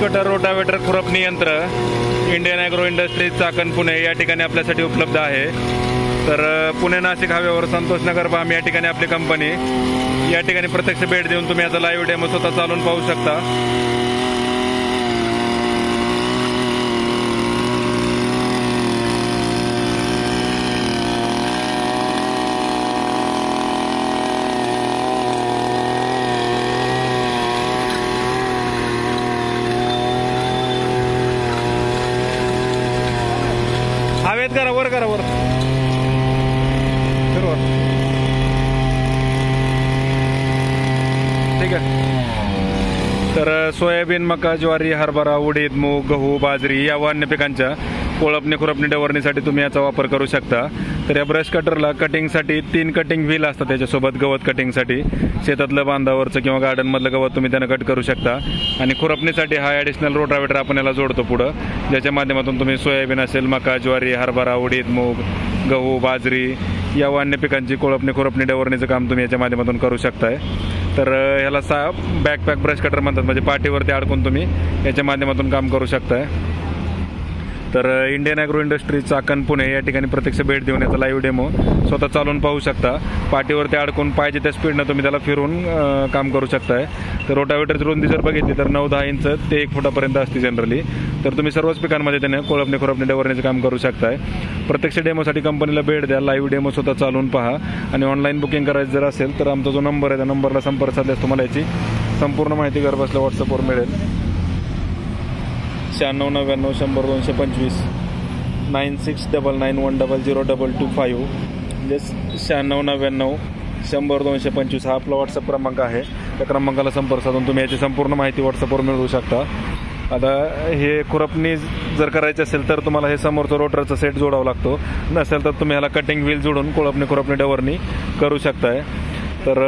Cutter, rotavator, खुरपणी यंत्र Indian agro industries Chakan Pune या ठिकाणी आपल्यासाठी उपलब्ध आहे। तर पुणे नाशिक हायवेवर संतोषनगर फार्म या ठिकाणी आपली कंपनी, या ठिकाणी प्रत्यक्ष भेट देऊन तुम्ही याचा लाईव्ह डेमो स्वतः चालून पाहू शकता। हवेत करा, वर करा, वर फिरवा, ठीक आहे। तर सोयाबीन, मका, ज्वारी, हरभरा, उडीद, मूग, गहू, बाजरी या अन्य पिकांच्या कोळपणी खुरपणी डवरणीसाठी तुम्ही याचा वापर करू शकता। तर या ब्रश कटरला कटिंगसाठी 3 कटिंग व्हील असतात, त्याच्यासोबत गवत कटिंगसाठी शेतातलं बांधावरचं किंवा गार्डनमधलं गवत तुम्ही त्यानं कट करू शकता। आणि खुरपणीसाठी हा ॲडिशनल रोटावेटर आपण याला जोडतो पुढं, ज्याच्या माध्यमातून तुम्ही सोयाबीन असेल, मका, ज्वारी, हरभरा, उडीद, मूग, गहू, बाजरी या अन्य पिकांची कोळपणी खुरपणी डवरणीचं काम तुम्ही याच्या माध्यमातून करू शकताय। तर ह्याला बॅकपॅक ब्रश कटर म्हणतात, म्हणजे पाठीवरती अडकून तुम्ही याच्या माध्यमातून काम करू शकताय। तर Indian agro industries Chakan Pune या ठिकाणी प्रत्यक्ष भेट देऊन याचा लाईव्ह डेमो स्वतः चालून पाहू शकता। पाठीवरती अडकून पाहिजे त्या स्पीडनं तुम्ही त्याला फिरून काम करू शकताय। तर रोटावेटरची रुंदी जर बघितली तर 9-10 इंच ते 1 फुटापर्यंत असते जनरली। तर तुम्ही सर्वच पिकांमध्ये त्याने कोळपणी खुरपणी डवरणीचं काम करू शकताय। प्रत्यक्ष डेमोसाठी कंपनीला भेट द्या, लाईव्ह डेमो स्वतः चालून पहा आणि ऑनलाईन बुकिंग करायचं जर असेल तर आमचा जो नंबर आहे त्या नंबरला संपर्क साधल्यास तुम्हाला याची संपूर्ण माहिती घरबसल्या व्हॉट्सअपवर मिळेल। 9699 100 225 9699100225 म्हणजे 9699 100 225 हा आपला व्हॉट्सअप क्रमांक आहे। त्या क्रमांकाला संपर्क साधून तुम्ही याची संपूर्ण माहिती व्हॉट्सअपवर मिळवू शकता। आता हे खुरपणी जर करायची असेल तर तुम्हाला हे समोरचं रोटरचा सेट जोडावा लागतो, नसेल तर तुम्ही ह्याला कटिंग व्हील जोडून कोळपणी खुरपणी डवरणी करू शकताय। तर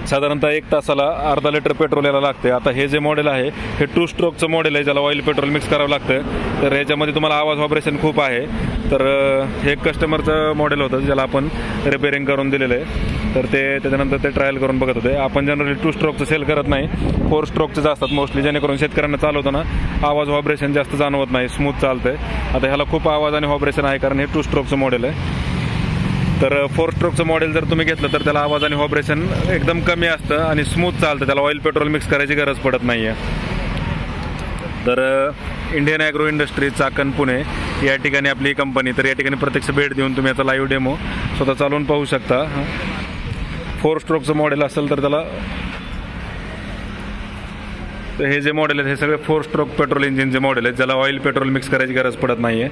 साधारणतः 1 तासाला अर्धा लिटर पेट्रोल याला लागते। आता हे जे मॉडेल आहे हे 2 स्ट्रोकचं मॉडेल आहे, ज्याला ऑइल पेट्रोल मिक्स करावं लागतं। तर याच्यामध्ये तुम्हाला आवाज व्हायब्रेशन खूप आहे। तर हे कस्टमरचं मॉडेल होतं ज्याला आपण रिपेअरिंग करून दिलेलं आहे। तर त्याच्यानंतर ते ट्रायल करून बघत होते। आपण जनरली 2 स्ट्रोकचं सेल करत नाही, 4 स्ट्रोकचं असतात मोस्टली, जेणेकरून शेतकऱ्यांना चालवताना आवाज व्हायब्रेशन जास्त जाणवत नाही, स्मूथ चालतंय। आता ह्याला खूप आवाज आणि व्हायब्रेशन आहे कारण हे 2 स्ट्रोकचं मॉडेल आहे। तर 4 स्ट्रोकचं मॉडेल जर तुम्ही घेतलं तर त्याला आवाज आणि व्हायब्रेशन एकदम कमी असतं आणि स्मूथ चालतं, त्याला ऑइल पेट्रोल मिक्स करायची गरज पडत नाही आहे। तर Indian agro industries Chakan Pune या ठिकाणी आपली कंपनी, तर या ठिकाणी प्रत्यक्ष भेट देऊन तुम्ही याचा लाईव्ह डेमो स्वतः चालवून पाहू शकता। 4 स्ट्रोकचं मॉडेल असेल तर त्याला, तर हे जे मॉडेल आहेत हे सगळे 4 स्ट्रोक पेट्रोल इंजिनचे मॉडेल आहेत, ज्याला ऑइल पेट्रोल मिक्स करायची गरज पडत नाही आहे।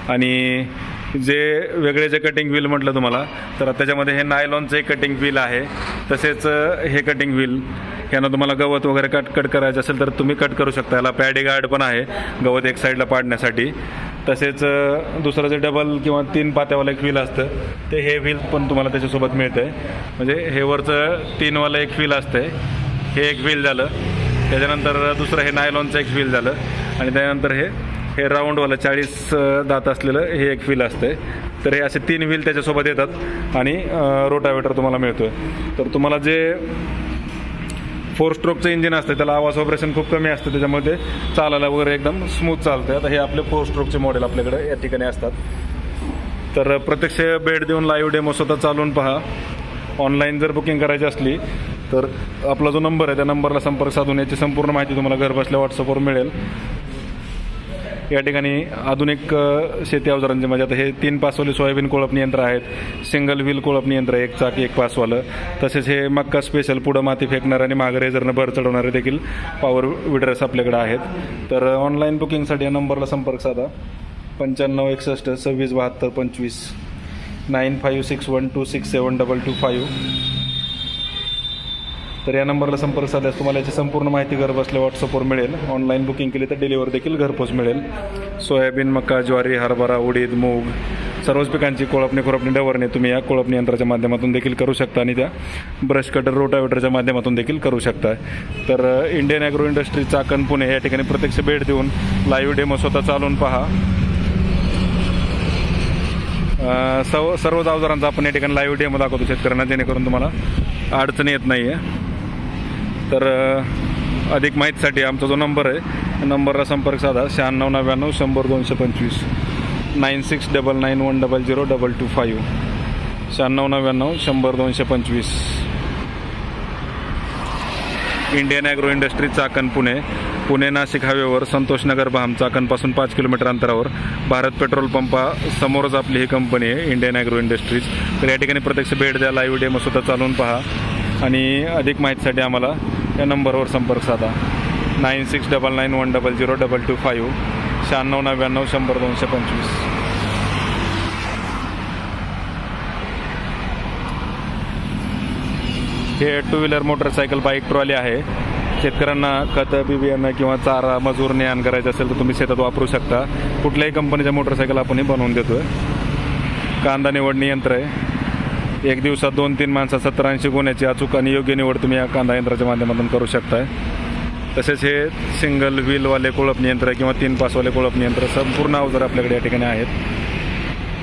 आणि जे वेगळे जे कटिंग व्हील म्हटलं तुम्हाला, तर त्याच्यामध्ये हे नायलॉनचं एक कटिंग व्हील आहे, तसेच हे कटिंग व्हील यानं तुम्हाला गवत वगैरे कट करायचं असेल तर तुम्ही कट करू शकता। याला पॅडी गार्ड पण आहे गवत एक साईडला पाडण्यासाठी। तसेच दुसरं जे डबल किंवा 3 पात्यावाला एक व्हील असतं ते हे व्हील पण तुम्हाला त्याच्यासोबत मिळतं आहे। म्हणजे हे वरचं 3 वालं एक व्हील असतं, हे एक व्हील झालं, त्याच्यानंतर दुसरं हे नायलॉनचं एक व्हील झालं, आणि त्यानंतर हे राऊंडवालं 40 दात असलेलं हे एक व्हील असतंय। तर हे असे 3 व्हील त्याच्यासोबत येतात आणि रोटावेटर तुम्हाला मिळतोय। तर तुम्हाला जे 4 स्ट्रोकचं इंजिन असतं त्याला आवाज व्हायब्रेशन खूप कमी असतं, त्याच्यामध्ये चालायला वगैरे एकदम स्मूथ चालतं। आता हे आपले 4 स्ट्रोकचे मॉडेल आपल्याकडे या ठिकाणी असतात। तर प्रत्यक्ष भेट देऊन लाईव्ह डेमो स्वतः चालवून पहा। ऑनलाईन जर बुकिंग करायची असली तर आपला जो नंबर आहे त्या नंबरला संपर्क साधून याची संपूर्ण माहिती तुम्हाला घरबसल्या व्हॉट्सअपवर मिळेल। या ठिकाणी आधुनिक शेती अवजारांचे म्हणजे आता हे 3 पासवाले सोयाबीन कोळपणी यंत्र आहेत, सिंगल व्हील कोळपणी यंत्र 1 चाक 1 पासवालं, तसेच हे मक्का स्पेशल पुढं माती फेकणार आणि मागे रेझरनं भर चढवणारे देखील पॉवर विडर्स आपल्याकडे आहेत। तर ऑनलाईन बुकिंगसाठी या नंबरला संपर्क साधा 95 61 26 72 25 9561267225। तर या नंबरला संपर्क साधल्यास तुम्हाला याची संपूर्ण माहिती घरबसल्या व्हॉट्सअपवर मिळेल। ऑनलाईन बुकिंग केली तर डिलिव्हर देखील घरपोच मिळेल। सोयाबीन, मका, ज्वारी, हरभरा, उडीद, मूग सर्वच पिकांची कोळपणी खुरपणी डवरणी तुम्ही या कोळपणी यंत्राच्या माध्यमातून देखील करू शकता आणि त्या ब्रश कटर रोटावेटरच्या माध्यमातून देखील करू शकता। तर Indian agro industries Chakan Pune या ठिकाणी प्रत्यक्ष भेट देऊन लाईव्ह डेमो स्वतः चालवून पहा। सर्वच अवजारांचा आपण या ठिकाणी लाईव्ह डेमो दाखवतो शेतकऱ्यांना, जेणेकरून तुम्हाला अडचणी येत नाही आहे। तर अधिक माहितीसाठी आमचा जो नंबर आहे नंबरला संपर्क साधा 9699 100 225 9699100225 9699 100 225. Indian agro industry Chakan Pune Nashik हायवेवर संतोषनगर भाम चाकणपासून 5 किलोमीटर अंतरावर भारत पेट्रोल पंपा समोरच आपली ही कंपनी आहे इंडियन ॲग्रो इंडस्ट्रीज. तर या ठिकाणी प्रत्यक्ष भेट द्या, लाईव्ह डेमो सुद्धा चालवून पहा आणि अधिक माहितीसाठी आम्हाला या नंबरवर संपर्क साधा 9699100225 9699 100 225. हे 2 व्हीलर मोटरसायकल बाईक ट्रॉली आहे. शेतकऱ्यांना खतं बियाणं किंवा चारा मजूर ने आण करायचं असेल तर तुम्ही शेतात वापरू शकता. कुठल्याही कंपनीच्या मोटरसायकल आपण बनवून देतोय. कांदा निवडणी यंत्र आहे. 1 दिवसात 2-3 माणसात 70-80 गुण्याची अचूक आणि योग्य निवड तुम्ही या कांदा यंत्राच्या माध्यमातून करू शकताय. तसेच हे सिंगल व्हीलवाले कोळपणी यंत्र किंवा 3 पासवाले कोळपणी यंत्र संपूर्ण अवजार आपल्याकडे या ठिकाणी आहेत.